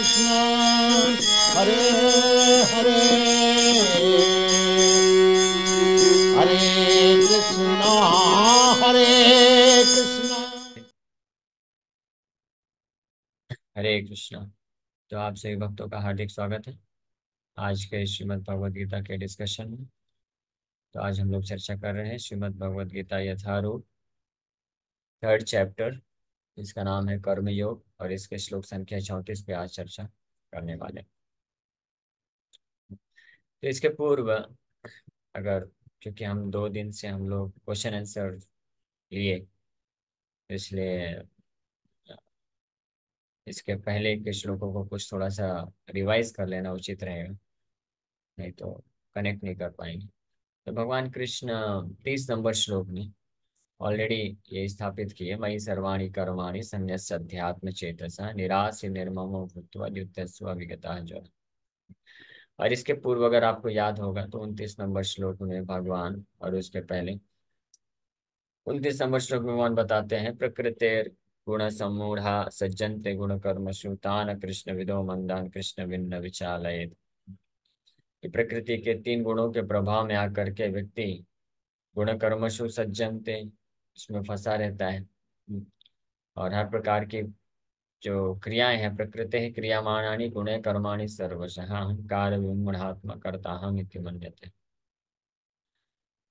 कृष्ण हरे हरे हरे कृष्ण हरे कृष्ण। हरे कृष्णा। तो आप सभी भक्तों का हार्दिक स्वागत है आज के श्रीमद् भगवद गीता के डिस्कशन में। तो आज हम लोग चर्चा कर रहे हैं श्रीमद् भगवद गीता यथारूढ़ थर्ड चैप्टर। इसका नाम है कर्म योग और इसके श्लोक संख्या 34 पे आज चर्चा करने वाले हैं। तो इसके पूर्व अगर, क्योंकि हम 2 दिन से हम लोग क्वेश्चन आंसर लिए, तो इसलिए इसके पहले के श्लोकों को कुछ थोड़ा सा रिवाइज कर लेना उचित रहेगा, नहीं तो कनेक्ट नहीं कर पाएंगे। तो भगवान कृष्ण 30 नंबर श्लोक में ऑलरेडी ये स्थापित किए, मयि सर्वाणि कर्माणि संन्यस्य अध्यात्म चेतसा निरास्य निर्ममो भूत्वा युद्धस्व विगतः जो। और इसके पूर्व अगर आपको याद होगा तो 29 नंबर श्लोक में भगवान, और उसके पहले 29 नंबर श्लोक में भगवान बताते हैं प्रकृतिर गुण सम्मूढ़ा सज्जन्ते गुण कर्मसु तान कृष्ण विदो मंदान कृष्ण भिन्न विचालयेत्। कि प्रकृति के 3 गुणों के प्रभाव में आकर के व्यक्ति गुण कर्मशु सज्जनते, इसमें फंसा रहता है। और हर प्रकार की जो क्रियाएं हैं, प्रकृति है क्रियामाणानि गुणे कर्माणि सर्वशः अहंकार विमूढ़ात्मा कर्ता हम इति मन्यते।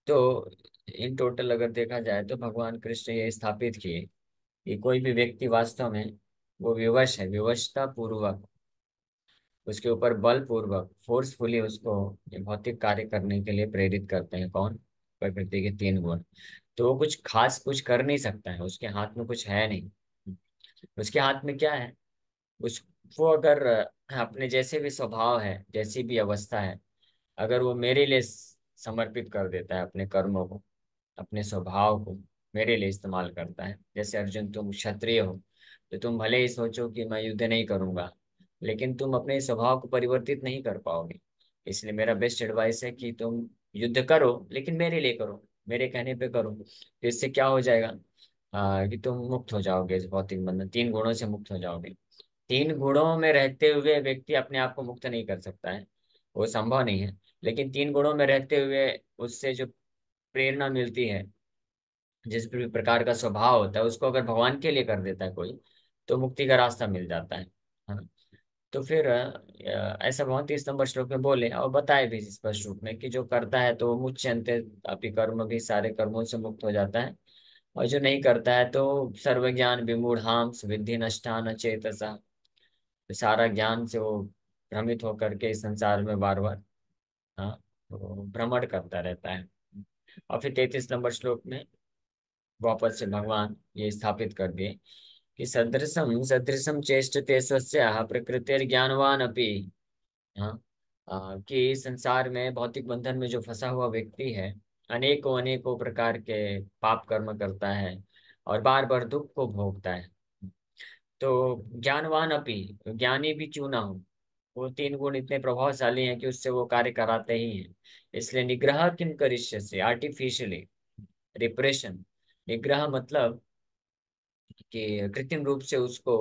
तो इन टोटल अगर देखा जाए तो भगवान कृष्ण ये स्थापित किए कि कोई भी व्यक्ति वास्तव में वो विवश है, विवशता पूर्वक उसके ऊपर बल पूर्वक फोर्सफुली उसको ये भौतिक कार्य करने के लिए प्रेरित करते हैं। कौन? प्रकृति के 3 गुण। तो वो कुछ खास कुछ कर नहीं सकता है, उसके हाथ में कुछ है नहीं। उसके हाथ में क्या है? उस वो अगर अपने जैसे भी स्वभाव है, जैसी भी अवस्था है, अगर वो मेरे लिए समर्पित कर देता है अपने कर्मों को, अपने स्वभाव को मेरे लिए इस्तेमाल करता है। जैसे अर्जुन, तुम क्षत्रिय हो तो तुम भले ही सोचो कि मैं युद्ध नहीं करूंगा, लेकिन तुम अपने स्वभाव को परिवर्तित नहीं कर पाओगे। इसलिए मेरा बेस्ट एडवाइस है कि तुम युद्ध करो, लेकिन मेरे लिए करो, मेरे कहने पे करो। तो इससे क्या हो जाएगा? कि तुम मुक्त हो जाओगे इस भौतिक बंधन, 3 गुणों से मुक्त हो जाओगे। 3 गुणों में रहते हुए व्यक्ति अपने आप को मुक्त नहीं कर सकता है, वो संभव नहीं है। लेकिन 3 गुणों में रहते हुए उससे जो प्रेरणा मिलती है, जिस भी प्रकार का स्वभाव होता है, उसको अगर भगवान के लिए कर देता है कोई, तो मुक्ति का रास्ता मिल जाता है। हाँ। तो फिर ऐसा भगवान 30 नंबर श्लोक में बोले और बताए भी स्पष्ट रूप में कि जो करता है तो वो मुच्यन्ते अपि कर्म, भी सारे कर्मों से मुक्त हो जाता है। और जो नहीं करता है तो सर्वज्ञान विमूढ़ाम विद्धि नष्टान चेतसा, सारा ज्ञान से वो भ्रमित होकर के इस संसार में बार बार, हाँ, तो भ्रमण करता रहता है। और फिर 33 नंबर श्लोक में वापस से भगवान ये स्थापित कर दिए कि सदृशम सदृशम चेष्टते स्वस्याः प्रकृतिर्ज्ञानवान अपि। हाँ। कि संसार में भौतिक बंधन में जो फंसा हुआ व्यक्ति है, अनेकों अनेकों प्रकार के पाप कर्म करता है और बार बार दुख को भोगता है। तो ज्ञानवान अपि, ज्ञानी भी क्यों ना हो, वो 3 गुण इतने प्रभावशाली हैं कि उससे वो कार्य कराते ही हैं। इसलिए निग्रह किम करिष्यसि, आर्टिफिशियली रिप्रेशन। निग्रह मतलब कि कृत्रिम रूप से उसको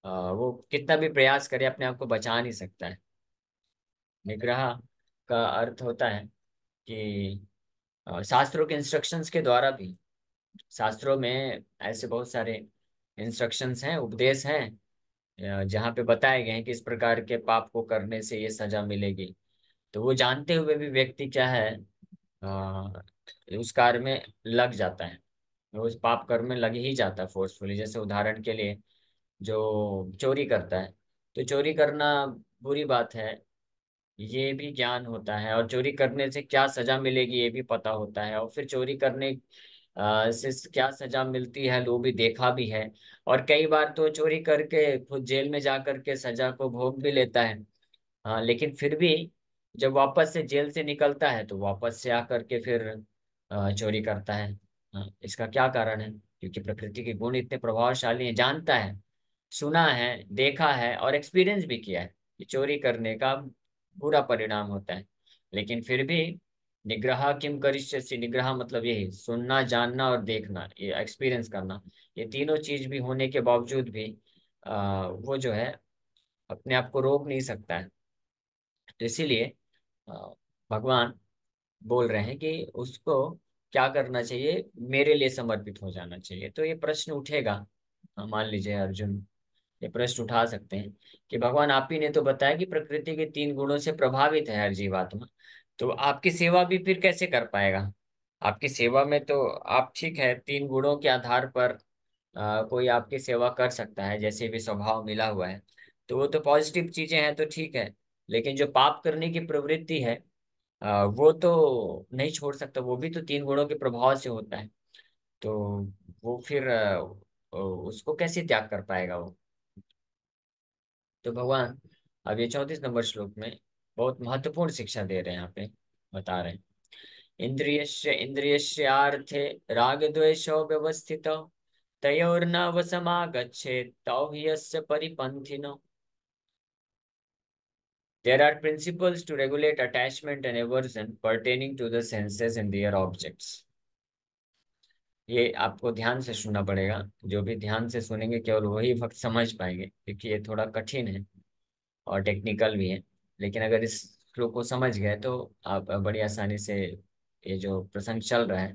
वो कितना भी प्रयास करे अपने आप को बचा नहीं सकता है। निग्रह का अर्थ होता है कि शास्त्रों के इंस्ट्रक्शंस के द्वारा भी, शास्त्रों में ऐसे बहुत सारे इंस्ट्रक्शंस हैं, उपदेश हैं, जहाँ पे बताए गए हैं कि इस प्रकार के पाप को करने से ये सजा मिलेगी। तो वो जानते हुए भी व्यक्ति क्या है, अ, उस कार्य में लग जाता है, वो उस पाप कर्म में लग ही जाता है फोर्सफुली। जैसे उदाहरण के लिए जो चोरी करता है, तो चोरी करना बुरी बात है, ये भी ज्ञान होता है। और चोरी करने से क्या सजा मिलेगी ये भी पता होता है। और फिर चोरी करने से क्या सजा मिलती है वो भी देखा भी है। और कई बार तो चोरी करके खुद जेल में जा करके सजा को भोग भी लेता है। हाँ, लेकिन फिर भी जब वापस से जेल से निकलता है तो वापस से आकर के फिर चोरी करता है। हाँ, इसका क्या कारण है? क्योंकि प्रकृति के गुण इतने प्रभावशाली हैं, जानता है, सुना है, देखा है और एक्सपीरियंस भी किया है कि चोरी करने का बुरा परिणाम होता है। लेकिन फिर भी निग्रह किम करिष्यसि, निग्रह मतलब यही सुनना, जानना और देखना, ये एक्सपीरियंस करना, ये तीनों चीज भी होने के बावजूद भी वो जो है अपने आप को रोक नहीं सकता है। तो इसीलिए अ, भगवान बोल रहे हैं कि उसको क्या करना चाहिए, मेरे लिए समर्पित हो जाना चाहिए। तो ये प्रश्न उठेगा, मान लीजिए अर्जुन ये प्रश्न उठा सकते हैं कि भगवान आप ही ने तो बताया कि प्रकृति के 3 गुणों से प्रभावित है हर जीवात्मा, तो आपकी सेवा भी फिर कैसे कर पाएगा? आपकी सेवा में तो आप ठीक है 3 गुणों के आधार पर कोई आपकी सेवा कर सकता है, जैसे भी स्वभाव मिला हुआ है, तो वो तो पॉजिटिव चीजें हैं तो ठीक है। लेकिन जो पाप करने की प्रवृत्ति है वो तो नहीं छोड़ सकता, वो भी तो 3 गुणों के प्रभाव से होता है। तो वो फिर उसको कैसे त्याग कर पाएगा वो? तो भगवान अब ये 34 नंबर श्लोक में बहुत महत्वपूर्ण शिक्षा दे रहे हैं, यहाँ पे बता रहे हैं, इंद्रियस्य इंद्रियस्यार्थे राग द्वेषौ व्यवस्थितौ तयोर्न वशमागच्छेत् तौ हि यस्य परिपन्थिनो। There are principles to regulate attachment and aversion pertaining to the senses and their objects. ये आपको ध्यान से सुनना पड़ेगा, जो भी ध्यान से सुनेंगे केवल वही भक्त समझ पाएंगे, क्योंकि ये थोड़ा कठिन है और टेक्निकल भी है। लेकिन अगर इस श्लोक को समझ गए तो आप बड़ी आसानी से ये जो प्रसंग चल रहा है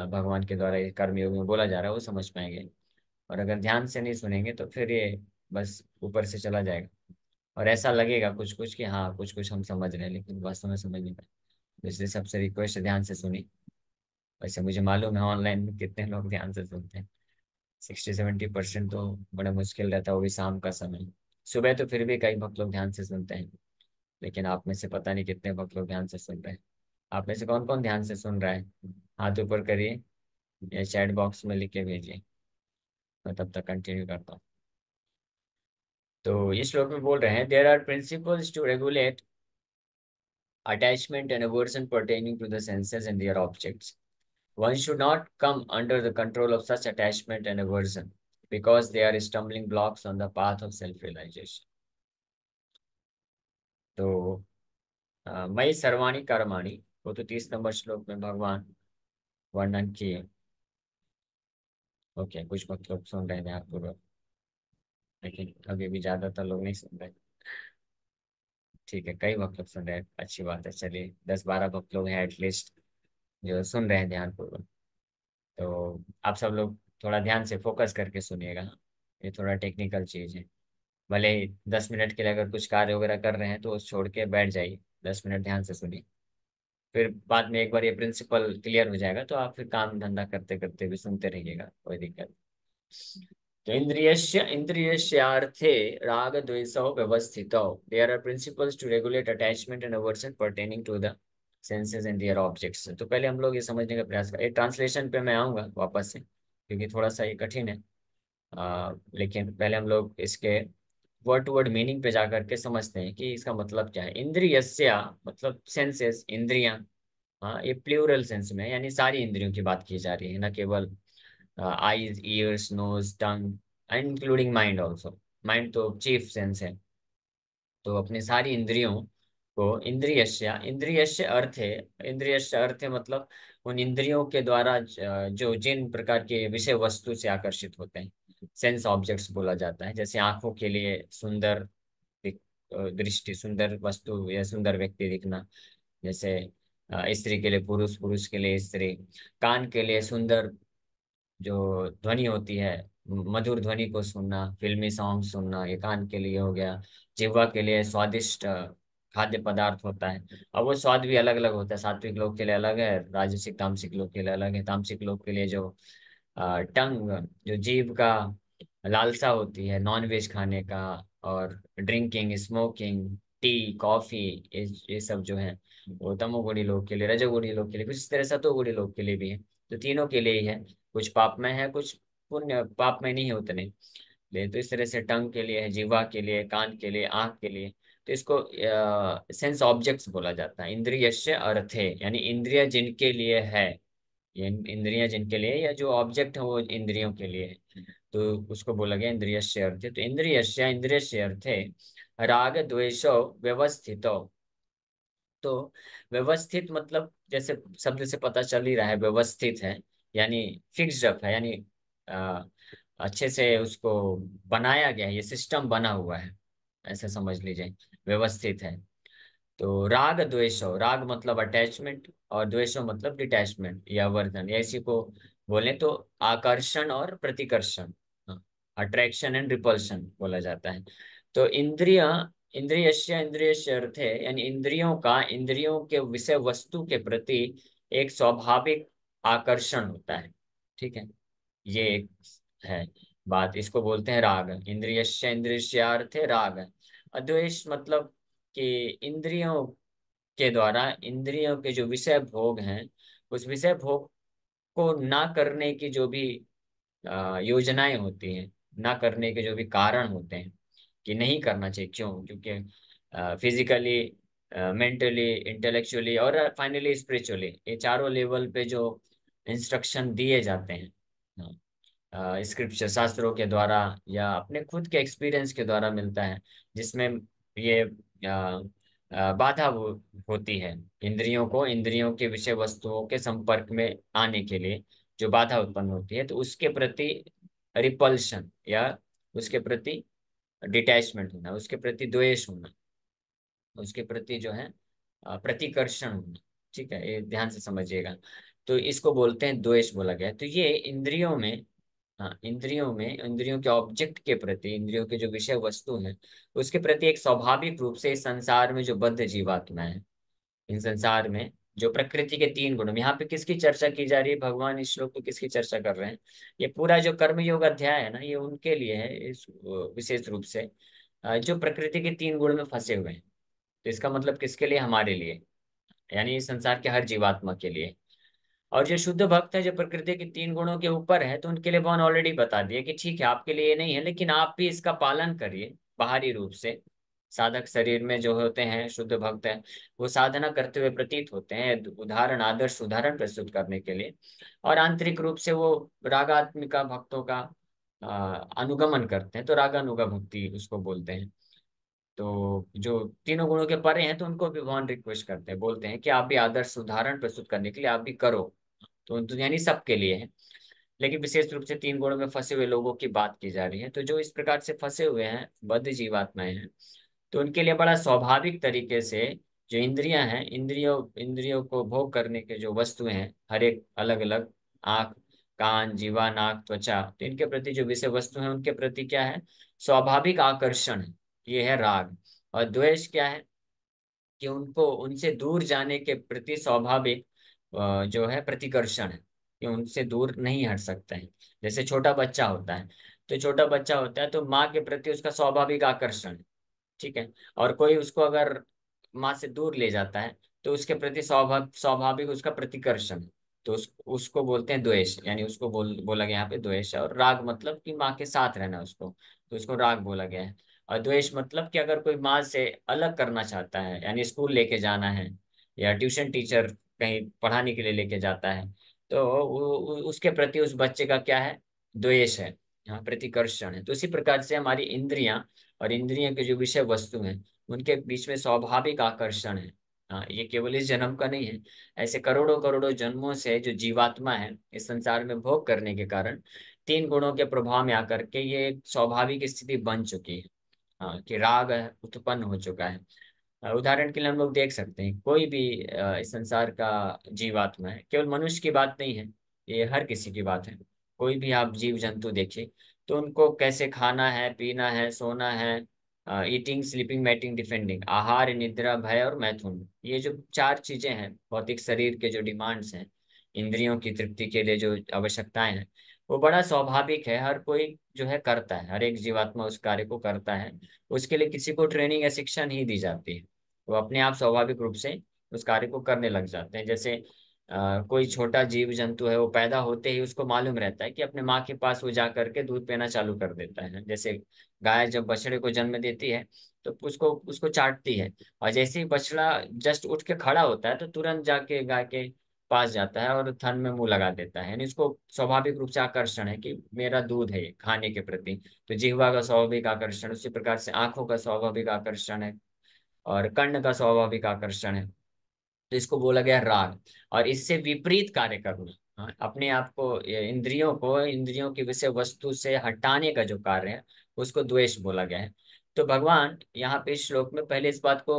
भगवान के द्वारा ये कर्मयोग में बोला जा रहा है वो समझ पाएंगे। और अगर ध्यान से नहीं सुनेंगे तो फिर ये बस ऊपर से चला जाएगा और ऐसा लगेगा कुछ कुछ कि हाँ कुछ कुछ हम समझ रहे हैं, लेकिन वास्तव में समझ नहीं पाए। तो इसलिए सबसे रिक्वेस्ट है ध्यान से सुनी। वैसे मुझे मालूम है ऑनलाइन में कितने लोग ध्यान से सुनते हैं, 60-70% तो बड़ा मुश्किल रहता है, वो भी शाम का समय। सुबह तो फिर भी कई भक्त लोग ध्यान से सुनते हैं, लेकिन आप में से पता नहीं कितने भक्त लोग ध्यान से सुन रहे हैं। आप में से कौन कौन ध्यान से सुन रहा है? हाथ ऊपर करिए या चैट बॉक्स में लिख के भेजिए, मैं तब तक कंटिन्यू करता हूँ। तो इस श्लोक में बोल रहे हैं, there are principles to regulate attachment and aversion pertaining to the senses and their objects. One should not come under the control of such attachment and aversion because they are stumbling blocks on the path of self-realization. तो मई सर्वाणी कर्माणि, वो तो 30 number श्लोक में भगवान वर्णन किए। ओके, कुछ मतलब सुन रहे थे आप पूर्वक, लेकिन अभी भी ज्यादातर लोग नहीं सुन रहे। ठीक है, कई मतलब सुन रहे हैं, अच्छी बात है। चलिए 10-12 भक्त लोग हैं एटलीस्ट जो सुन रहे हैं ध्यानपूर्वक। तो आप सब लोग थोड़ा ध्यान से फोकस करके सुनिएगा, ये थोड़ा टेक्निकल चीज है। भले ही 10 मिनट के लिए अगर कुछ कार्य वगैरह कर रहे हैं तो उस छोड़ के बैठ जाइए, 10 मिनट ध्यान से सुनिए। फिर बाद में एक बार ये प्रिंसिपल क्लियर हो जाएगा तो आप फिर काम धंधा करते करते भी सुनते रहिएगा, कोई दिक्कत। तो इंद्रियस्यार्थे राग द्वेषौ व्यवस्थितौ there are principles to regulate attachment and aversion pertaining to the senses and their objects. तो पहले हम लोग ये समझने का प्रयास करें, ट्रांसलेशन पे मैं आऊंगा वापस से क्योंकि थोड़ा सा ये कठिन है। लेकिन पहले हम लोग इसके वर्ड टू वर्ड मीनिंग पे जाकर के समझते हैं कि इसका मतलब क्या है। इंद्रियस्या मतलब सेंसेस, इंद्रियां। हाँ, ये प्लूरल सेंस में है, यानी सारी इंद्रियों की बात की जा रही है, न केवल आईज, ईयर्स, नोज, टंग, इंक्लूडिंग माइंड ऑल्सो। माइंड तो चीफ सेंस है। तो अपनी सारी इंद्रियों को इंद्रियस्य अर्थ है, इंद्रियस्य अर्थ है मतलब उन इंद्रियों के द्वारा जो जिन प्रकार के विषय वस्तु से आकर्षित होते हैं, सेंस ऑब्जेक्ट्स बोला जाता है। जैसे आंखों के लिए सुंदर दृष्टि, सुंदर वस्तु या सुंदर व्यक्ति दिखना। जैसे स्त्री के लिए पुरुष, पुरुष के लिए स्त्री। कान के लिए सुंदर जो ध्वनि होती है, मधुर ध्वनि को सुनना, फिल्मी सॉन्ग सुनना, ये कान के लिए हो गया। जिह्वा के लिए स्वादिष्ट खाद्य पदार्थ होता है। अब वो स्वाद भी अलग अलग होता है, सात्विक लोग के लिए अलग है, राजसिक तामसिक लोग के लिए अलग है। तामसिक लोग के लिए जो टंग, जो जीभ का लालसा होती है नॉन वेज खाने का, और ड्रिंकिंग, स्मोकिंग, टी, कॉफी, ये सब जो है वो तमोगुणी लोग के लिए, रजोगुणी लोग के लिए, कुछ इस तरह सतोगुणी लोग के लिए भी है। तो तीनों के लिए ही है, कुछ पापमय है कुछ पुण्य, पापमय नहीं है उतने। ले तो इस तरह से टंग के लिए है, जीवा के लिए, कान के लिए, आंख के लिए। तो इसको सेंस ऑब्जेक्ट्स बोला जाता है। इंद्रियस्य अर्थे यानी इंद्रिय जिनके लिए है, ये इंद्रियां जिनके लिए, या जो ऑब्जेक्ट है वो इंद्रियों के लिए है, तो उसको बोला गया इंद्रियस्य अर्थे। तो इंद्रियस्य अर्थे राग द्वेषो व्यवस्थितो। तो व्यवस्थित मतलब जैसे शब्द से पता चल ही रहा है, व्यवस्थित है यानी फिक्स्ड अप है, यानी अ, अच्छे से उसको बनाया गया है, ये सिस्टम बना हुआ है। ऐसा समझ लीजिए, व्यवस्थित है। तो राग द्वेषो, राग मतलब अटैचमेंट और द्वेषो मतलब डिटैचमेंट या अवर्जन, या इसी को बोले तो आकर्षण और प्रतिकर्षण, अट्रैक्शन एंड रिपल्शन बोला जाता है। तो इंद्रिय, इंद्रियस्य इंद्रियस्य अर्थ है, यानी इंद्रियों का इंद्रियों के विषय वस्तु के प्रति एक स्वाभाविक आकर्षण होता है। ठीक है, ये एक है बात, इसको बोलते हैं राग। इंद्रियस्य इंद्रियस्य अर्थ है राग। अद्वेष मतलब कि इंद्रियों के द्वारा, इंद्रियों के जो विषय भोग हैं, उस विषय भोग को ना करने की जो भी योजनाएं होती हैं, ना करने के जो भी कारण होते हैं कि नहीं करना चाहिए, क्यों? क्योंकि फिजिकली, मेंटली, इंटेलेक्चुअली और फाइनली स्पिरिचुअली, ये चारों लेवल पे जो इंस्ट्रक्शन दिए जाते हैं स्क्रिप्चर, शास्त्रों के द्वारा या अपने खुद के एक्सपीरियंस के द्वारा मिलता है, जिसमें ये बाधा होती है इंद्रियों को, इंद्रियों के विषय वस्तुओं के संपर्क में आने के लिए जो बाधा उत्पन्न होती है, तो उसके प्रति रिपल्शन या उसके प्रति डिटैचमेंट होना, उसके प्रति द्वेष होना, उसके प्रति जो है प्रतिकर्षण होना। ठीक है, ये ध्यान से समझिएगा। तो इसको बोलते हैं द्वेष बोला गया है। तो ये इंद्रियों में, हाँ, इंद्रियों में, इंद्रियों के ऑब्जेक्ट के प्रति, इंद्रियों के जो विषय वस्तु हैं उसके प्रति एक स्वाभाविक रूप से इस संसार में जो बद्ध जीवात्मा है, इन संसार में जो प्रकृति के तीन गुण, यहाँ पे किसकी चर्चा की जा रही है? भगवान इस श्लोक पे किसकी चर्चा कर रहे हैं? ये पूरा जो कर्मयोग अध्याय है ना, ये उनके लिए है इस विशेष रूप से, जो प्रकृति के तीन गुण में फंसे हुए हैं। तो इसका मतलब किसके लिए? हमारे लिए, यानी इस संसार के हर जीवात्मा के लिए। और जो शुद्ध भक्त है, जो प्रकृति के तीन गुणों के ऊपर है, तो उनके लिए भगवान ऑलरेडी बता दिया कि ठीक है, आपके लिए ये नहीं है, लेकिन आप भी इसका पालन करिए बाहरी रूप से। साधक शरीर में जो होते हैं शुद्ध भक्त हैं, वो साधना करते हुए प्रतीत होते हैं, उदाहरण, आदर्श उदाहरण प्रस्तुत करने के लिए। और आंतरिक रूप से वो रागात्मिका भक्तों का अनुगमन करते हैं, तो रागानुगा भक्ति उसको बोलते हैं। तो जो तीनों गुणों के परे हैं, तो उनको भी भगवान रिक्वेस्ट करते हैं, बोलते हैं कि आप भी आदर्श उदाहरण प्रस्तुत करने के लिए आप भी करो। तो यानी सबके लिए है, लेकिन विशेष रूप से तीन गुणों में फंसे हुए लोगों की बात की जा रही है। तो जो इस प्रकार से फंसे हुए हैं, बद्ध जीवात्माएं हैं, तो उनके लिए बड़ा स्वाभाविक तरीके से जो इंद्रियां हैं, इंद्रियों इंद्रियों को भोग करने के जो वस्तुएं हैं, हर एक अलग अलग, आंख, कान, जीवा, नाक, त्वचा, तो इनके प्रति जो विषय वस्तु हैं उनके प्रति क्या है? स्वाभाविक आकर्षण है, ये है राग। और द्वेष क्या है? कि उनको, उनसे दूर जाने के प्रति स्वाभाविक जो है प्रतिकर्षण है, कि उनसे दूर नहीं हट सकते हैं। जैसे छोटा बच्चा होता है, तो छोटा बच्चा होता है तो माँ के प्रति उसका स्वाभाविक आकर्षण है। ठीक है, और कोई उसको अगर माँ से दूर ले जाता है, तो उसके प्रति स्वाभाविक उसका प्रतिकर्षण है। तो उसको बोलते हैं द्वेष, यानी उसको बोला गया यहाँ पे द्वेष है। और राग मतलब कि माँ के साथ रहना उसको, तो उसको राग बोला गया है। और द्वेष मतलब कि अगर कोई माँ से अलग करना चाहता है, यानी स्कूल लेके जाना है या ट्यूशन टीचर कहीं पढ़ाने के लिए लेके जाता है, तो उसके प्रति उस बच्चे का क्या है? द्वेष है, यहाँ प्रतिकर्षण है। तो इसी प्रकार से हमारी इंद्रियां और इंद्रियों के जो विषय वस्तु हैं, उनके बीच में स्वाभाविक आकर्षण है। हाँ, ये केवल इस जन्म का नहीं है, ऐसे करोड़ों करोड़ों जन्मों से जो जीवात्मा है इस संसार में भोग करने के कारण तीन गुणों के प्रभाव में आकर के ये एक स्वाभाविक स्थिति बन चुकी है। हाँ, कि राग उत्पन्न हो चुका है। उदाहरण के लिए हम लोग देख सकते हैं, कोई भी इस संसार का जीवात्मा है, केवल मनुष्य की बात नहीं है, ये हर किसी की बात है। कोई भी आप जीव जंतु देखिए, तो उनको कैसे खाना है, पीना है, सोना है, ईटिंग, स्लीपिंग, मैटिंग, डिफेंडिंग, आहार, निद्रा, भय और मैथुन, ये जो चार चीजें हैं, भौतिक शरीर के जो डिमांड्स हैं, इंद्रियों की तृप्ति के लिए जो आवश्यकताएं हैं, वो बड़ा स्वाभाविक है, हर कोई जो है करता है, हर एक जीवात्मा उस कार्य को करता है। उसके लिए किसी को ट्रेनिंग या शिक्षा नहीं दी जाती है, वो अपने आप स्वाभाविक रूप से उस कार्य को करने लग जाते हैं। जैसे कोई छोटा जीव जंतु है, वो पैदा होते ही उसको मालूम रहता है कि अपने माँ के पास वो जा करके दूध पीना चालू कर देता है। जैसे गाय जब बछड़े को जन्म देती है, तो उसको उसको चाटती है, और जैसे ही बछड़ा जस्ट उठ के खड़ा होता है, तो तुरंत जाके गाय के पास जाता है और थन में मुंह लगा देता है, यानी इसको स्वाभाविक रूप से आकर्षण है कि मेरा दूध है ये, खाने के प्रति। तो जिह्वा का स्वाभाविक आकर्षण, उसी प्रकार से आंखों का स्वाभाविक आकर्षण है, और कर्ण का स्वाभाविक आकर्षण है। तो इसको बोला गया राग। और इससे विपरीत कार्य करना, हाँ, अपने आप को, ये इंद्रियों को, इंद्रियों की विषय वस्तु से हटाने का जो कार्य है, उसको द्वेष बोला गया है। तो भगवान यहाँ पे इस श्लोक में पहले इस बात को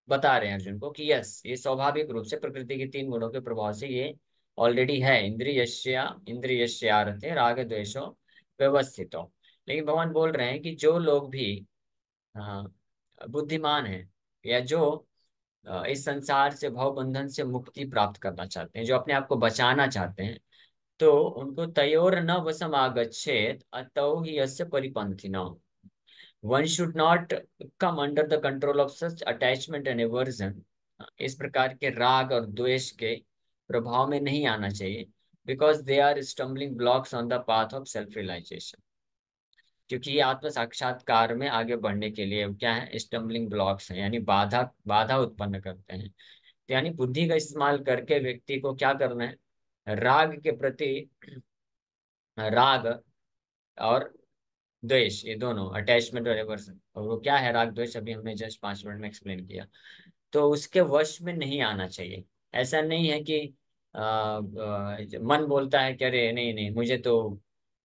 बता रहे हैं अर्जुन को कि यस, ये स्वाभाविक रूप से प्रकृति के तीन गुणों के प्रभाव से ये ऑलरेडी है। इंद्रियस्या आरते राग द्वेषो व्यवस्थितो। लेकिन भगवान बोल रहे हैं कि जो लोग भी अ, बुद्धिमान हैं, या जो इस संसार से भव बंधन से मुक्ति प्राप्त करना चाहते हैं, जो अपने आप को बचाना चाहते हैं, तो उनको तयोर न वसम आगच्छेत अतौ ही यस्य परिपंथिनो। One should not come under the control of such attachment and aversion. इस प्रकार के राग और द्वेष के प्रभाव में नहीं आना चाहिए, because they are stumbling blocks on the path of self realization. क्योंकि ये आत्म साक्षात्कार में आगे बढ़ने के लिए क्या है, स्टम्बलिंग ब्लॉक्स हैं, यानी बाधा बाधा उत्पन्न करते हैं। तो यानी बुद्धि का इस्तेमाल करके व्यक्ति को क्या करना है, राग के प्रति, राग और द्वेष, ये दोनों अटैचमेंट और एवर्सन, और वो क्या है राग द्वेष, अभी हमने जस्ट 5 मिनट में एक्सप्लेन किया। तो उसके वश में नहीं आना चाहिए। ऐसा नहीं है कि मन बोलता है कि अरे नहीं नहीं मुझे तो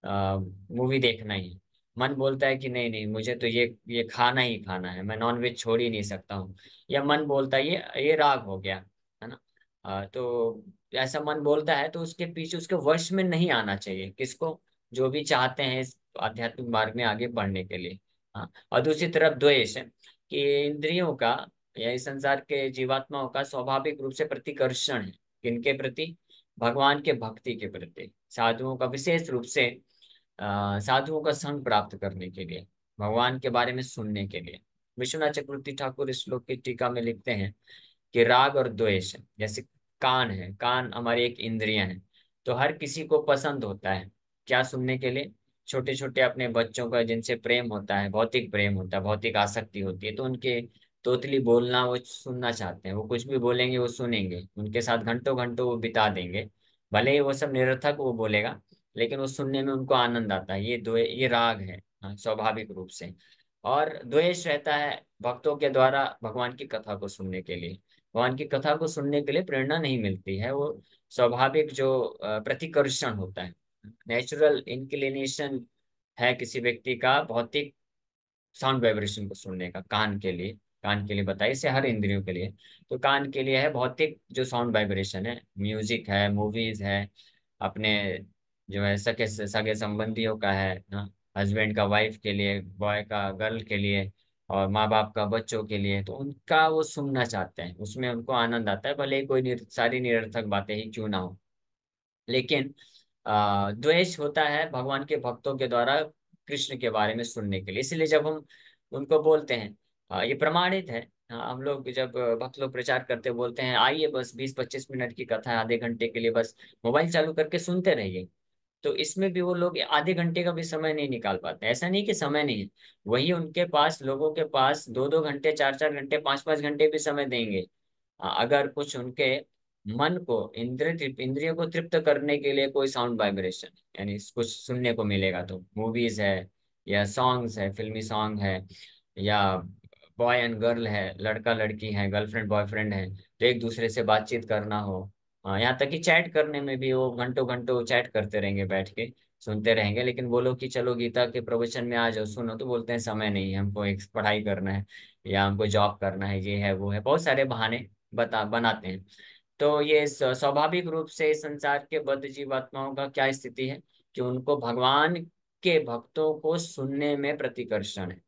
मूवी देखना ही है। मन बोलता है कि नहीं नहीं मुझे तो ये खाना ही खाना है, मैं नॉनवेज छोड़ ही नहीं सकता हूँ। या मन बोलता है, ये राग हो गया, है ना। तो ऐसा मन बोलता है, तो उसके पीछे उसके वश में नहीं आना चाहिए किसको, जो भी चाहते हैं इस आध्यात्मिक मार्ग में आगे बढ़ने के लिए। हाँ, और दूसरी तरफ द्वेष है कि इंद्रियों का या इस संसार के जीवात्माओं का स्वाभाविक रूप से प्रतिकर्षण है। किनके प्रति, भगवान के भक्ति के प्रति, साधुओं का विशेष रूप से साधुओं का संग प्राप्त करने के लिए, भगवान के बारे में सुनने के लिए। विश्वनाथ चक्रवर्ती ठाकुर इस श्लोक की टीका में लिखते हैं कि राग और द्वेष, जैसे कान है, कान हमारी एक इंद्रियां है, तो हर किसी को पसंद होता है क्या सुनने के लिए, छोटे छोटे अपने बच्चों का जिनसे प्रेम होता है, भौतिक प्रेम होता है, भौतिक आसक्ति होती है, तो उनके तोतली बोलना वो सुनना चाहते हैं, वो कुछ भी बोलेंगे वो सुनेंगे, उनके साथ घंटों घंटों वो बिता देंगे। भले ही वो सब निरर्थक वो बोलेगा, लेकिन वो सुनने में उनको आनंद आता है। ये राग है, हाँ, स्वाभाविक रूप से। और द्वेष रहता है भक्तों के द्वारा भगवान की कथा को सुनने के लिए। भगवान की कथा को सुनने के लिए प्रेरणा नहीं मिलती है, वो स्वाभाविक जो प्रतिकर्षण होता है, नेचुरल इंक्लिनेशन है किसी व्यक्ति का भौतिक साउंड वाइब्रेशन को सुनने का, कान के लिए बताइए, इसे हर इंद्रियों के लिए। तो कान के लिए है भौतिक जो साउंड वाइब्रेशन है, म्यूजिक है, मूवीज है, अपने जो है सगे सगे संबंधियों का है ना, हस्बैंड का वाइफ के लिए, बॉय का गर्ल के लिए, और माँ बाप का बच्चों के लिए, तो उनका वो सुनना चाहते हैं, उसमें उनको आनंद आता है, भले ही कोई सारी निरर्थक बातें ही क्यों ना हो। लेकिन द्वेष होता है भगवान के भक्तों के द्वारा कृष्ण के बारे में सुनने के लिए। इसलिए जब हम उनको बोलते हैं, ये प्रमाणित है, हम लोग जब भक्त लोग प्रचार करते बोलते हैं आइए बस 20-25 मिनट की कथा है, आधे घंटे के लिए बस मोबाइल चालू करके सुनते रहिए, तो इसमें भी वो लोग आधे घंटे का भी समय नहीं निकाल पाते। ऐसा नहीं कि समय नहीं है, वही उनके पास, लोगों के पास 2-2 घंटे, 4-4 घंटे, 5-5 घंटे भी समय देंगे। अगर कुछ उनके मन को, इंद्रियों को तृप्त करने के लिए कोई साउंड वाइब्रेशन यानी कुछ सुनने को मिलेगा, तो मूवीज है, या सॉन्ग्स है, फिल्मी सॉन्ग है, या बॉय एंड गर्ल है, लड़का लड़की है, गर्लफ्रेंड बॉयफ्रेंड है, तो एक दूसरे से बातचीत करना हो, यहाँ तक कि चैट करने में भी वो घंटों घंटों चैट करते रहेंगे बैठ के, सुनते रहेंगे। लेकिन बोलो कि चलो गीता के प्रवचन में आ जाओ सुनो, तो बोलते हैं समय नहीं है, हमको एक पढ़ाई करना है, या हमको जॉब करना है, ये है वो है, बहुत सारे बहाने बनाते हैं। तो ये स्वाभाविक रूप से इस संसार के बद्ध जीवात्माओं का क्या स्थिति है कि उनको भगवान के भक्तों को सुनने में प्रतिकर्षण है,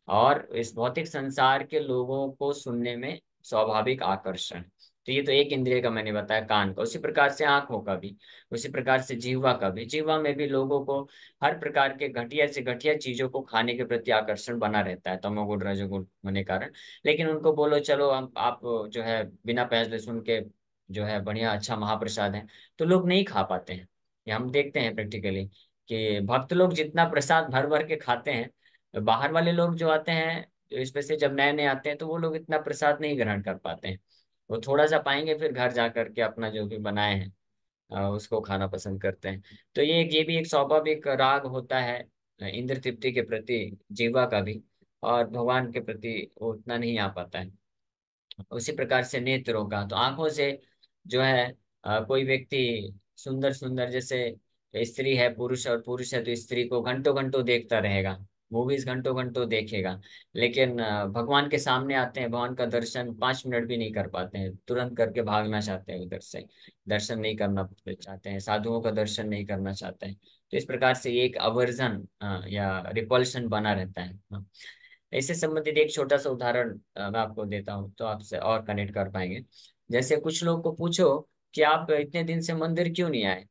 और इस भौतिक संसार के लोगों को सुनने में स्वाभाविक आकर्षण। तो ये तो एक इंद्रिय का मैंने बताया, कान का, उसी प्रकार से आंखों का भी, उसी प्रकार से जीवा का भी। जीवा में भी लोगों को हर प्रकार के घटिया से घटिया चीजों को खाने के प्रति आकर्षण बना रहता है, तमोगुण रजोगुण होने कारण। लेकिन उनको बोलो चलो हम आप जो है बिना प्याज लहसुन के जो है बढ़िया अच्छा महाप्रसाद है, तो लोग नहीं खा पाते हैं। ये हम देखते हैं प्रैक्टिकली कि भक्त लोग जितना प्रसाद भर भर के खाते हैं, बाहर वाले लोग जो आते हैं, स्पेशली जब नए नए आते हैं, तो वो लोग इतना प्रसाद नहीं ग्रहण कर पाते हैं। वो थोड़ा सा पाएंगे, फिर घर जा करके अपना जो भी बनाए हैं उसको खाना पसंद करते हैं। तो ये भी एक स्वाभाविक राग होता है इंद्र तृप्ति के प्रति, जीवा का भी, और भगवान के प्रति वो उतना नहीं आ पाता है। उसी प्रकार से नेत्रों का, तो आंखों से जो है कोई व्यक्ति सुंदर सुंदर, जैसे स्त्री है पुरुष, और पुरुष है तो स्त्री को घंटों घंटों देखता रहेगा, मूवीज घंटों घंटों देखेगा, लेकिन भगवान के सामने आते हैं, भगवान का दर्शन 5 मिनट भी नहीं कर पाते हैं, तुरंत करके भागना चाहते हैं उधर से, दर्शन नहीं करना चाहते हैं, साधुओं का दर्शन नहीं करना चाहते हैं। तो इस प्रकार से ये एक अवर्जन या रिपल्शन बना रहता है। इससे संबंधित एक छोटा सा उदाहरण मैं आपको देता हूँ, तो आपसे और कनेक्ट कर पाएंगे। जैसे कुछ लोग को पूछो कि आप इतने दिन से मंदिर क्यों नहीं आए,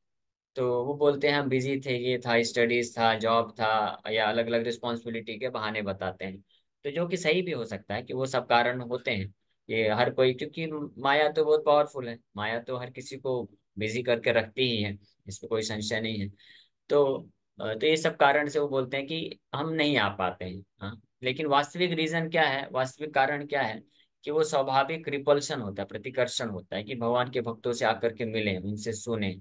तो वो बोलते हैं हम बिजी थे, ये था, स्टडीज था, जॉब था, या अलग अलग रिस्पॉन्सिबिलिटी के बहाने बताते हैं। तो जो कि सही भी हो सकता है कि वो सब कारण होते हैं। ये हर कोई, क्योंकि माया तो बहुत पावरफुल है, माया तो हर किसी को बिजी करके रखती ही है, इसमें कोई संशय नहीं है। तो तो ये सब कारण से वो बोलते हैं कि हम नहीं आ पाते हैं। हाँ, लेकिन वास्तविक रीजन क्या है, वास्तविक कारण क्या है, कि वो स्वाभाविक रिपल्शन होता है, प्रतिकर्षण होता है, कि भगवान के भक्तों से आकर के मिले, उनसे सुने,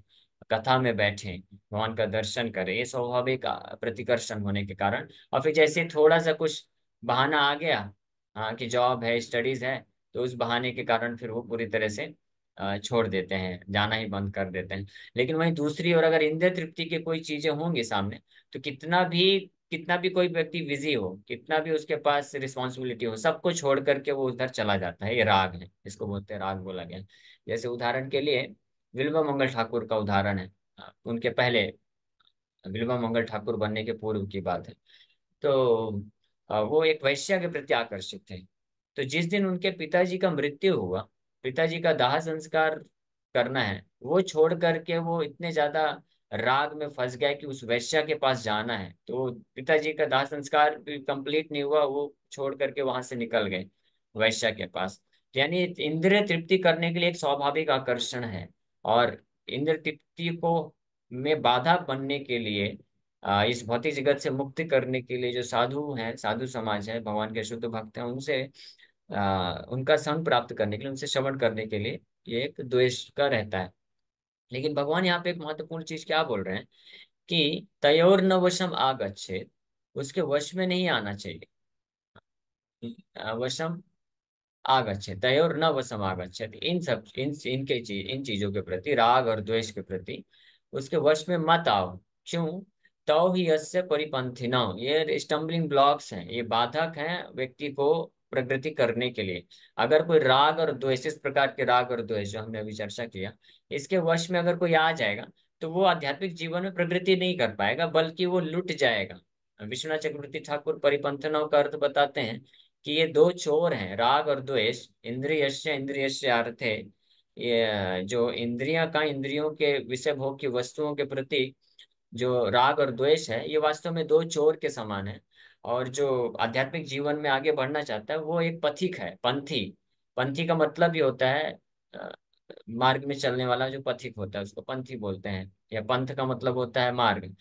कथा में बैठे, भगवान का दर्शन करें, ये स्वाभाविक प्रतिकर्षण होने के कारण। और फिर जैसे थोड़ा सा कुछ बहाना आ गया, हाँ, कि जॉब है, स्टडीज है, तो उस बहाने के कारण फिर वो पूरी तरह से छोड़ देते हैं, जाना ही बंद कर देते हैं। लेकिन वहीं दूसरी ओर अगर इंद्रिय तृप्ति के कोई चीजें होंगी सामने, तो कितना भी कोई व्यक्ति बिजी हो, कितना भी उसके पास रिस्पॉन्सिबिलिटी हो, सबको छोड़ करके वो उधर चला जाता है। ये राग है, इसको बोलते हैं, राग बोला गया है। जैसे उदाहरण के लिए विल्वा मंगल ठाकुर का उदाहरण है। उनके पहले, विल्वा मंगल ठाकुर बनने के पूर्व की बात है। तो वो एक वैश्या के प्रति आकर्षित थे। तो जिस दिन उनके पिताजी का मृत्यु हुआ, पिताजी का दाह संस्कार करना है, वो छोड़ करके वो इतने ज्यादा राग में फंस गया कि उस वैश्या के पास जाना है। तो पिताजी का दाह संस्कार भी कंप्लीट नहीं हुआ, वो छोड़ करके वहां से निकल गए वैश्या के पास। यानी इंद्रिय तृप्ति करने के लिए एक स्वाभाविक आकर्षण है, और इंद्रिय तृप्ति को में बाधा बनने के लिए, इस भौतिक जगत से मुक्ति करने के लिए जो साधु हैं, साधु समाज है, भगवान के शुद्ध भक्त हैं, उनसे उनका संग प्राप्त करने के लिए, उनसे श्रवण करने के लिए ये एक द्वेष का रहता है। लेकिन भगवान यहाँ पे एक महत्वपूर्ण चीज क्या बोल रहे हैं, कि तयोर न वशम आगच्छेत, उसके वश में नहीं आना चाहिए। वशम आगच्छेत, तयोर न वशम आगच्छेत, इन सब इन चीजों के प्रति, राग और द्वेष के प्रति उसके वश में मत आओ। क्यों? तौ ही यस्य परिपंथिनौ, ये स्टम्बलिंग ब्लॉक्स हैं, ये बाधक हैं व्यक्ति को प्रगति करने के लिए। अगर कोई राग और द्वेष, इस प्रकार के राग और द्वेष जो हमने अभी चर्चा किया, इसके वश में अगर कोई आ जाएगा, तो वो आध्यात्मिक जीवन में प्रगति नहीं कर पाएगा, बल्कि वो लुट जाएगा। विश्वनाथ चक्रवर्ती ठाकुर परिपंथनों का अर्थ बताते हैं कि ये दो चोर हैं, राग और द्वेष, इंद्रियस्य इंद्रियस्य अर्थे, ये जो इंद्रियां का, इंद्रियों के विषय भोग की वस्तुओं के प्रति जो राग और द्वेष है, ये वास्तव में दो चोर के समान है। और जो आध्यात्मिक जीवन में आगे बढ़ना चाहता है, वो एक पथिक है, पंथी। पंथी का मतलब ही होता है अ, मार्ग में चलने वाला, जो पथिक होता है उसको पंथी बोलते हैं, या पंथ का मतलब होता है मार्ग।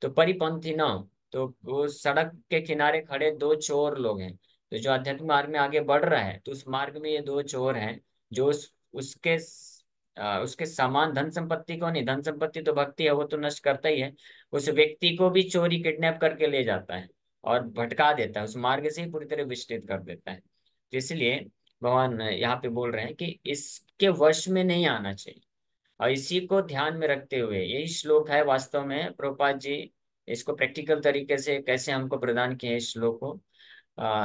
तो परिपंथी न, तो वो सड़क के किनारे खड़े दो चोर लोग हैं। तो जो आध्यात्मिक मार्ग में आगे बढ़ रहा है, तो उस मार्ग में ये दो चोर हैं, जो उसके समान धन संपत्ति को नहीं, धन संपत्ति तो भक्ति है, वो तो नष्ट करता ही है, उस व्यक्ति को भी चोरी किडनैप करके ले जाता है, और भटका देता है, उस मार्ग से ही पूरी तरह विचलित कर देता है। तो इसलिए भगवान यहाँ पे बोल रहे हैं कि इसके वश में नहीं आना चाहिए। और इसी को ध्यान में रखते हुए यही श्लोक है वास्तव में, प्रभुपाद जी इसको प्रैक्टिकल तरीके से कैसे हमको प्रदान किए हैं, इस श्लोक को।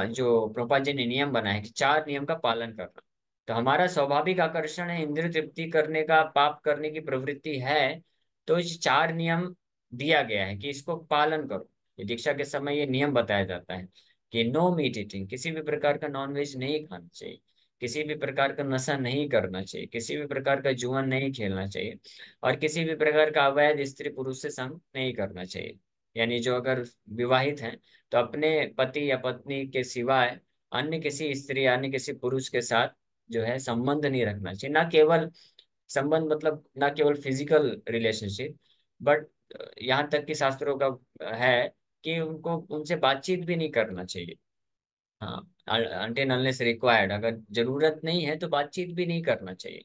जो प्रभुपाद जी ने नियम बनाए हैं कि 4 नियम का पालन करना। तो हमारा स्वाभाविक आकर्षण है इंद्रिय तृप्ति करने का, पाप करने की प्रवृत्ति है। तो इस 4 नियम दिया गया है कि इसको पालन करो। ये दीक्षा के समय ये नियम बताया जाता है कि नो मीट ईटिंग, किसी भी प्रकार का नॉनवेज नहीं खाना चाहिए, किसी भी प्रकार का नशा नहीं करना चाहिए, किसी भी प्रकार का जुआ नहीं खेलना चाहिए, और किसी भी प्रकार का अवैध स्त्री पुरुष से संग नहीं करना चाहिए। यानी जो अगर विवाहित हैं, तो अपने पति या पत्नी के सिवाय अन्य किसी स्त्री, अन्य किसी पुरुष के साथ जो है संबंध नहीं रखना चाहिए। ना केवल संबंध मतलब ना केवल फिजिकल रिलेशनशिप, बट यहाँ तक कि शास्त्रों का है कि उनको उनसे बातचीत भी नहीं करना चाहिए। हाँ, अनटिल अनलेस रिक्वायर्ड, अगर जरूरत नहीं है तो बातचीत भी नहीं करना चाहिए,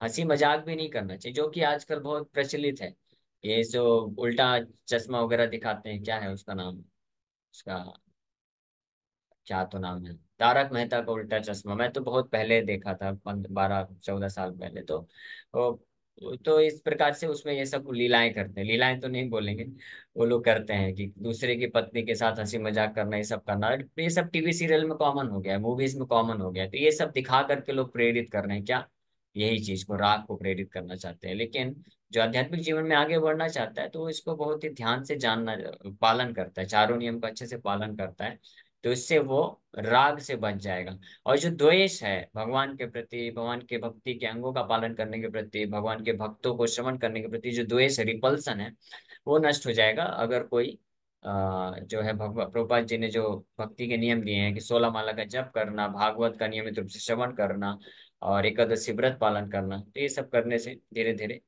हंसी मजाक भी नहीं करना चाहिए, जो कि आजकल बहुत प्रचलित है। ये जो उल्टा चश्मा वगैरह दिखाते हैं, क्या है उसका नाम, उसका क्या तो नाम है, तारक मेहता का उल्टा चश्मा, मैं तो बहुत पहले देखा था, 12-14 साल पहले। तो तो इस प्रकार से उसमें ये सब लीलाएं करते हैं, लीलाएं तो नहीं बोलेंगे, वो लोग करते हैं कि दूसरे की पत्नी के साथ हंसी मजाक करना, ये सब करना, ये सब टीवी सीरियल में कॉमन हो गया है, मूवीज में कॉमन हो गया है। तो ये सब दिखा करके लोग प्रेरित कर रहे हैं क्या, यही चीज को, राग को प्रेरित करना चाहते हैं। लेकिन जो आध्यात्मिक जीवन में आगे बढ़ना चाहता है तो वो इसको बहुत ही ध्यान से जानना, पालन करता है, चारों नियम का अच्छे से पालन करता है, तो इससे वो राग से बच जाएगा। और जो द्वेष है भगवान के प्रति, भगवान के भक्ति के अंगों का पालन करने के प्रति, भगवान के भक्तों को श्रवण करने के प्रति जो द्वेष है, रिपल्सन है, वो नष्ट हो जाएगा अगर कोई जो है, भगवान प्रभुपाद जी ने जो भक्ति के नियम दिए हैं कि 16 माला का जप करना, भागवत का नियमित रूप से श्रवण करना, और एकादशी व्रत पालन करना, तो ये सब करने से धीरे धीरे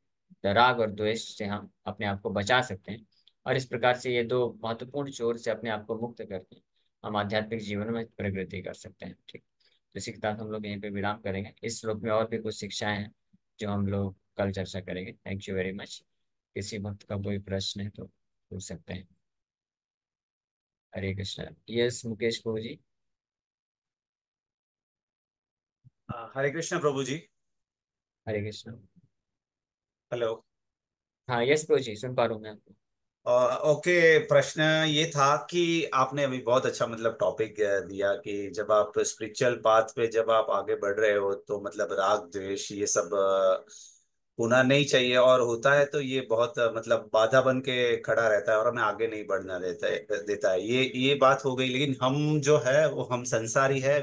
राग और द्वेष से हम अपने आप को बचा सकते हैं। और इस प्रकार से ये दो महत्वपूर्ण चोर से अपने आप को मुक्त करके हम आध्यात्मिक जीवन में प्रगति कर सकते हैं। ठीक, तो इसी के साथ हम लोग यहीं पे विराम करेंगे। इस श्लोक में और भी कुछ शिक्षाएं हैं जो हम लोग कल चर्चा करेंगे। Thank you very much. किसी भक्त का कोई प्रश्न है तो पूछ सकते हैं। हरे कृष्ण। यस मुकेश प्रभु जी। हरे कृष्ण प्रभु जी। हरे कृष्ण। हेलो। हाँ यस प्रभु जी, सुन पा रहा हूँ मैं आपको। ओके। प्रश्न ये था कि आपने अभी बहुत अच्छा मतलब टॉपिक दिया कि जब आप स्पिरिचुअल पाथ पे जब आप आगे बढ़ रहे हो तो मतलब राग द्वेष ये सब होना नहीं चाहिए, और होता है तो ये बहुत मतलब बाधा बन के खड़ा रहता है और हमें आगे नहीं बढ़ना देता है। ये बात हो गई, लेकिन हम जो है वो हम संसारी है।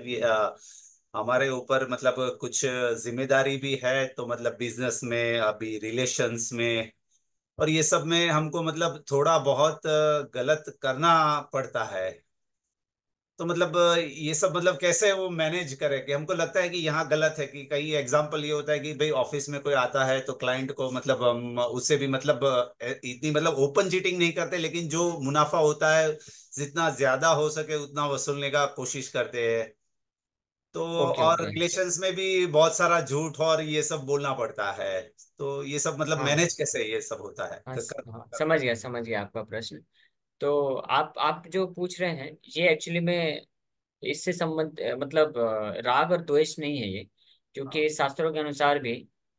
हमारे ऊपर मतलब कुछ जिम्मेदारी भी है, तो मतलब बिजनेस में, अभी रिलेशंस में, और ये सब में हमको मतलब थोड़ा बहुत गलत करना पड़ता है। तो मतलब ये सब मतलब कैसे वो मैनेज करे, कि हमको लगता है कि यहाँ गलत है, कि कई एग्जांपल ये होता है कि भाई ऑफिस में कोई आता है तो क्लाइंट को मतलब हम उससे भी मतलब इतनी मतलब ओपन चीटिंग नहीं करते, लेकिन जो मुनाफा होता है जितना ज्यादा हो सके उतना वसूलने का कोशिश करते हैं। तो ओके और ओके। रिलेशंस में भी बहुत सारा झूठ और ये सब बोलना पड़ता है। तो ये सब मतलब हाँ मैनेज कैसे ये सब होता है हाँ हाँ, करना समझ गया समझ गया आपका प्रश्न। तो आप जो पूछ रहे हैं ये एक्चुअली में इससे संबंध मतलब राग और द्वेष नहीं है ये, हाँ। क्योंकि शास्त्रों के अनुसार भी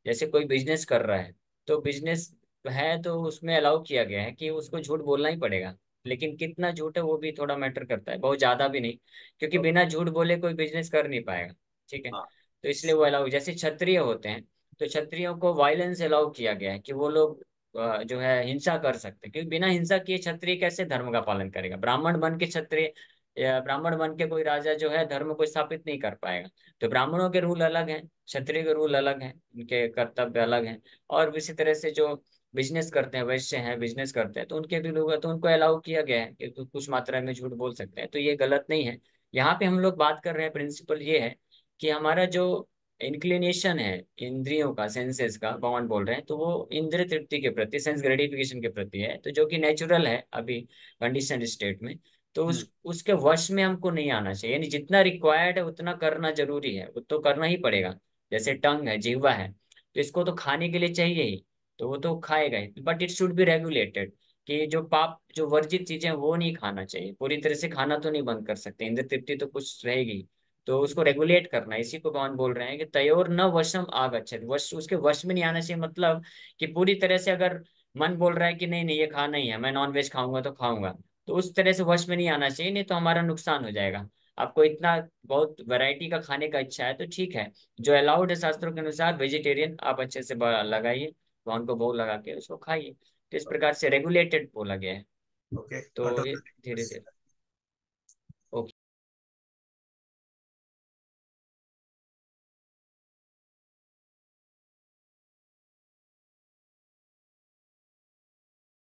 जैसे कोई बिजनेस कर रहा है, तो बिजनेस है तो उसमें अलाउ किया गया है कि उसको झूठ बोलना ही पड़ेगा। लेकिन कितना झूठ है वो भी थोड़ा मैटर करता है, बहुत ज्यादा भी नहीं, क्योंकि ओके। बिना झूठ बोले कोई बिजनेस कर नहीं पाएगा। ठीक है, हाँ। तो इसलिए वो अलाउ, जैसे क्षत्रिय होते हैं तो क्षत्रियों को वायलेंस अलाउ किया गया है कि वो लोग जो है हिंसा कर सकते हैं, क्योंकि बिना हिंसा किए क्षत्रिय कैसे धर्म का पालन करेगा। ब्राह्मण बन के क्षत्रिय, या ब्राह्मण बन के कोई राजा जो है धर्म को स्थापित नहीं कर पाएगा। तो ब्राह्मणों के रूल अलग हैं, क्षत्रिय के रूल अलग हैं, उनके कर्तव्य अलग हैं। और इसी तरह से जो बिजनेस करते हैं, वैश्य हैं बिजनेस करते हैं, तो उनके भी लोग हैं, तो उनको अलाउ किया गया है कि तो कुछ मात्रा में झूठ बोल सकते हैं, तो ये गलत नहीं है। यहाँ पे हम लोग बात कर रहे हैं, प्रिंसिपल ये है कि हमारा जो इंक्लिनेशन है इंद्रियों का, सेंसेस का, भगवान बोल रहे हैं, तो वो इंद्रिय तृप्ति के प्रति, सेंस ग्रेटिफिकेशन के प्रति है, तो जो कि नेचुरल है अभी कंडीशन स्टेट में। तो हम्म। उसके वश में हमको नहीं आना चाहिए, यानी जितना रिक्वायर्ड है उतना करना जरूरी है, वो तो करना ही पड़ेगा। जैसे टंग है, जीवा है, तो इसको तो खाने के लिए चाहिए ही, तो वो तो खाएगा ही, but it should be regulated, कि जो पाप, जो वर्जित चीजें हैं, वो नहीं खाना चाहिए। पूरी तरह से खाना तो नहीं बंद कर सकते, इंद्र तृप्ति तो कुछ रहेगी, तो उसको रेगुलेट करना है। इसी को भगवान बोल रहे हैं कि तयोर न वशम आगच्छेत, वश उसके वश में नहीं आना चाहिए, मतलब कि पूरी तरह से अगर मन बोल रहा है कि नहीं नहीं ये खाना ही है, मैं नॉन वेज खाऊंगा तो खाऊंगा, तो उस तरह से वश में नहीं आना चाहिए, नहीं तो हमारा नुकसान हो जाएगा। आपको इतना बहुत वैरायटी का खाने का इच्छा है तो ठीक है, जो अलाउड है शास्त्रों के अनुसार वेजिटेरियन आप अच्छे से लगाइए, भगवान को भोग लगा के उसको खाइए। तो इस प्रकार से रेगुलेटेड बोला गया है। ओके। तो ये धीरे धीरे। ओके।